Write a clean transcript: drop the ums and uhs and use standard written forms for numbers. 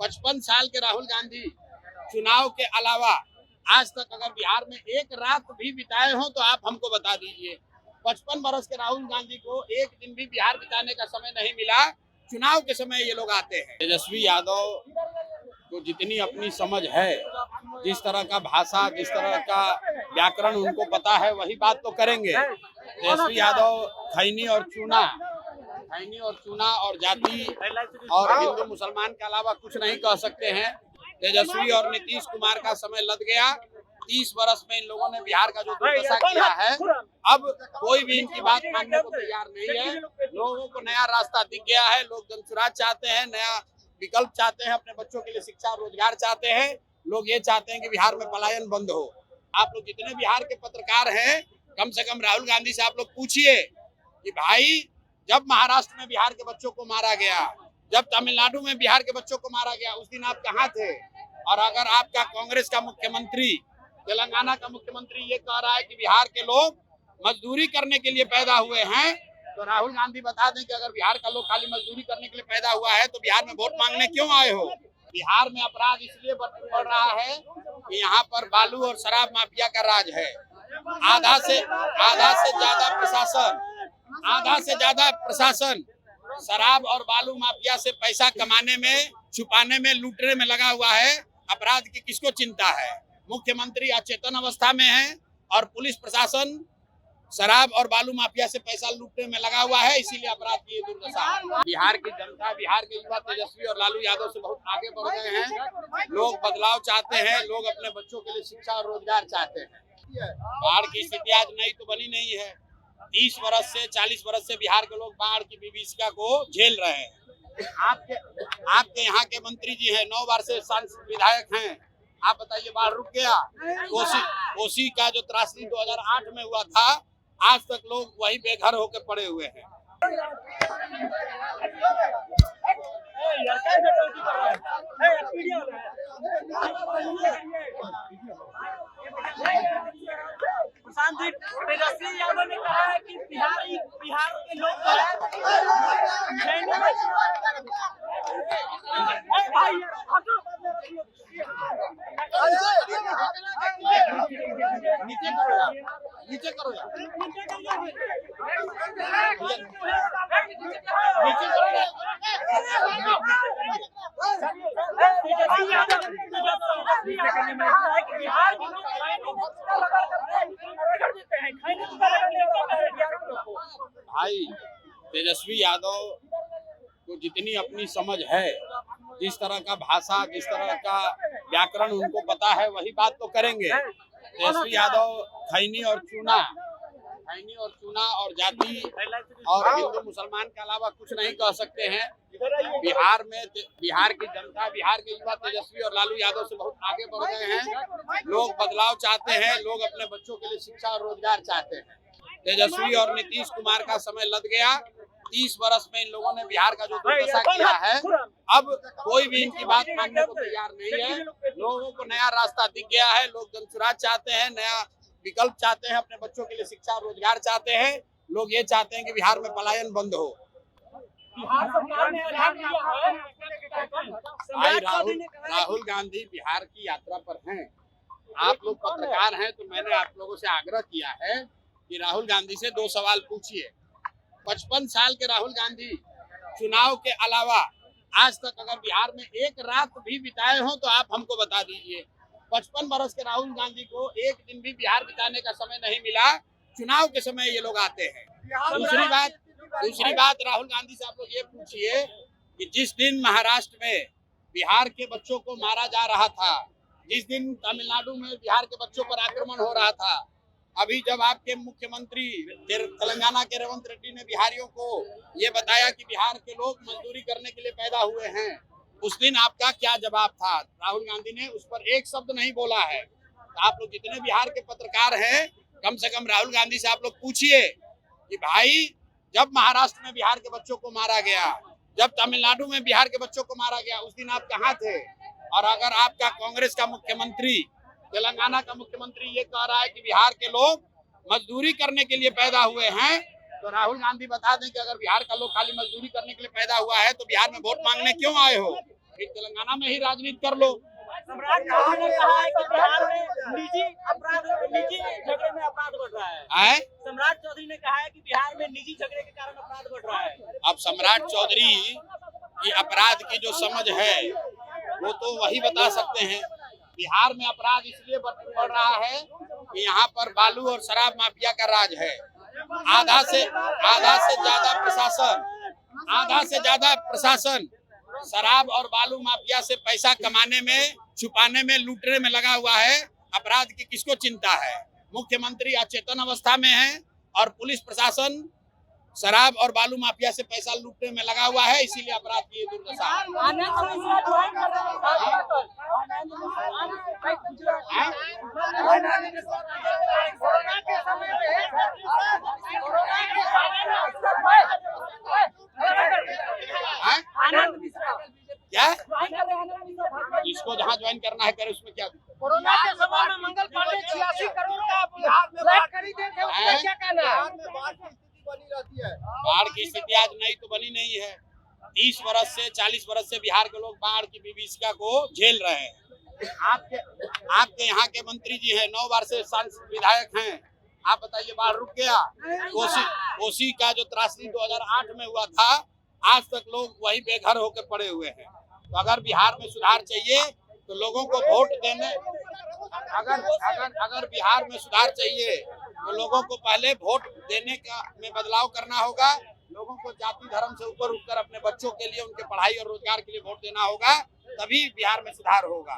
55 साल के राहुल गांधी चुनाव के अलावा आज तक अगर बिहार में एक रात भी बिताए हो तो आप हमको बता दीजिए। 55 बरस के राहुल गांधी को एक दिन भी बिहार बिताने का समय नहीं मिला। चुनाव के समय ये लोग आते हैं। तेजस्वी यादव को जितनी अपनी समझ है, जिस तरह का भाषा, जिस तरह का व्याकरण उनको पता है, वही बात तो करेंगे। तेजस्वी यादव खैनी और चूना और जाति और हिंदू मुसलमान के अलावा कुछ नहीं कह सकते हैं। तेजस्वी और नीतीश कुमार का समय लद गया। 30 वर्ष में इन लोगों ने बिहार का जो दुर्दशा किया है, अब कोई भी इनकी बात मानने को तैयार नहीं है। लोगों को नया रास्ता दिख गया है। लोग जनसुराज चाहते हैं, नया विकल्प चाहते हैं, अपने बच्चों के लिए शिक्षा रोजगार चाहते हैं। लोग ये चाहते हैं कि बिहार में पलायन बंद हो। आप लोग जितने बिहार के पत्रकार हैं, कम से कम राहुल गांधी से आप लोग पूछिए कि भाई, जब महाराष्ट्र में बिहार के बच्चों को मारा गया, जब तमिलनाडु में बिहार के बच्चों को मारा गया, उस दिन आप कहाँ थे? और अगर आपका कांग्रेस का मुख्यमंत्री, तेलंगाना का मुख्यमंत्री ये कह रहा है कि बिहार के लोग मजदूरी करने के लिए पैदा हुए हैं, तो राहुल गांधी बता दें कि अगर बिहार का लोग खाली मजदूरी करने के लिए पैदा हुआ है तो बिहार में वोट मांगने क्यों आए हो? बिहार में अपराध इसलिए बढ़ रहा है कि यहाँ पर बालू और शराब माफिया का राज है। आधा से ज्यादा प्रशासन शराब और बालू माफिया से पैसा कमाने में, छुपाने में, लूटने में लगा हुआ है। अपराध की किसको चिंता है? मुख्यमंत्री अचेतन अवस्था में है और पुलिस प्रशासन शराब और बालू माफिया से पैसा लूटने में लगा हुआ है, इसीलिए अपराध की दुर्दशा है। बिहार की जनता, बिहार के युवा तेजस्वी और लालू यादव से बहुत आगे बढ़ गए हैं। लोग बदलाव चाहते हैं। लोग अपने बच्चों के लिए शिक्षा और रोजगार चाहते हैं। बाढ़ की स्थिति आज नई तो बनी नहीं है। 30 वर्ष से 40 वर्ष से बिहार के लोग बाढ़ की विभीषिका को झेल रहे हैं। आपके यहाँ के मंत्री जी हैं, 9 बार से सांसद विधायक हैं। आप बताइए, बाढ़ रुक गया? कोसी का जो त्रासदी 2008 में हुआ था, आज तक लोग वही बेघर होकर पड़े हुए हैं। तेजस्वी यादव ने कहा है कि बिहार के लोग नीचे करो यार। भाई, तेजस्वी यादव को जितनी अपनी समझ है, जिस तरह का भाषा, जिस तरह का व्याकरण उनको पता है, वही बात तो करेंगे। तेजस्वी यादव खैनी और चूना और जाति और हिंदू मुसलमान के अलावा कुछ नहीं कह सकते हैं। बिहार की जनता, बिहार के युवा तेजस्वी और लालू यादव से बहुत आगे बढ़ गए हैं। लोग बदलाव चाहते हैं। लोग अपने बच्चों के लिए शिक्षा और रोजगार चाहते हैं। तेजस्वी और नीतीश कुमार का समय लद गया। 30 वर्ष में इन लोगों ने बिहार का जो दुर्दशा किया है, अब कोई भी इनकी बात मानने को तैयार नहीं है। लोगों को नया रास्ता दिख गया है। लोग जनसुराज चाहते हैं, नया विकल्प चाहते हैं, अपने बच्चों के लिए शिक्षा रोजगार चाहते हैं। लोग ये चाहते हैं कि बिहार में पलायन बंद हो। भाई, राहुल गांधी बिहार की यात्रा पर हैं। आप लोग पत्रकार हैं, तो मैंने आप लोगों से आग्रह किया है कि राहुल गांधी से 2 सवाल पूछिए। 55 साल के राहुल गांधी चुनाव के अलावा आज तक अगर बिहार में एक रात भी बिताए हो तो आप हमको बता दीजिए। 55 बरस के राहुल गांधी को एक दिन भी बिहार बिताने का समय नहीं मिला। चुनाव के समय ये लोग आते हैं। दूसरी बात राहुल गांधी से आप लोग ये पूछिए कि जिस दिन महाराष्ट्र में बिहार के बच्चों को मारा जा रहा था, जिस दिन तमिलनाडु में बिहार के बच्चों पर आक्रमण हो रहा था, अभी जब आपके मुख्यमंत्री तेलंगाना के रेवंत रेड्डी ने बिहारियों को ये बताया कि बिहार के लोग मजदूरी करने के लिए पैदा हुए हैं, उस दिन आपका क्या जवाब था? राहुल गांधी ने उस पर एक शब्द नहीं बोला है। तो आप लोग जितने बिहार के पत्रकार हैं, कम से कम राहुल गांधी से आप लोग पूछिए कि भाई, जब महाराष्ट्र में बिहार के बच्चों को मारा गया, जब तमिलनाडु में बिहार के बच्चों को मारा गया, उस दिन आप कहाँ थे? और अगर आपका कांग्रेस का मुख्यमंत्री, तेलंगाना का मुख्यमंत्री ये कह रहा है कि बिहार के लोग मजदूरी करने के लिए पैदा हुए हैं, तो राहुल गांधी बता दें कि अगर बिहार का लोग खाली मजदूरी करने के लिए पैदा हुआ है तो बिहार में वोट मांगने क्यों आए हो? फिर तेलंगाना में ही राजनीति कर लो। सम्राट चौधरी ने कहा है कि बिहार में निजी झगड़े में अपराध बढ़ रहा है। सम्राट चौधरी ने कहा है कि बिहार में निजी झगड़े के कारण अपराध बढ़ रहा है। अब सम्राट चौधरी की अपराध की जो समझ है वो तो वही बता सकते हैं। बिहार में अपराध इसलिए बढ़ रहा है कि यहाँ पर बालू और शराब माफिया का राज है। आधा से ज्यादा प्रशासन शराब और बालू माफिया से पैसा कमाने में, छुपाने में, लूटने में लगा हुआ है। अपराध की किसको चिंता है? मुख्यमंत्री अचेतन अवस्था में है और पुलिस प्रशासन शराब और बालू माफिया से पैसा लूटने में लगा हुआ है, इसीलिए अपराध की दुर्दशा है। क्या इसको जहाँ ज्वाइन करना है करे, उसमें क्या दिक्कत? कोरोना के समय में मंगल पांडे 86 करोड़ का बिहार में फ्लैट खरीदे थे, उसका क्या कहना है? बाढ़ की स्थिति आज नई तो बनी नहीं है। 30 वर्ष से 40 वर्ष से बिहार के लोग बाढ़ की विभीषिका को झेल रहे हैं। आपके यहाँ के मंत्री जी हैं, 9 बार से सांसद विधायक हैं। आप बताइए, बाढ़ रुक गया? कोसी का जो त्रासदी 2008 में हुआ था, आज तक लोग वही बेघर होकर पड़े हुए हैं। तो अगर बिहार में सुधार चाहिए तो लोगों को वोट देने, अगर बिहार में सुधार चाहिए तो लोगों को पहले वोट देने का में बदलाव करना होगा। लोगों को जाति धर्म से ऊपर उठकर अपने बच्चों के लिए, उनके पढ़ाई और रोजगार के लिए वोट देना होगा, तभी बिहार में सुधार होगा।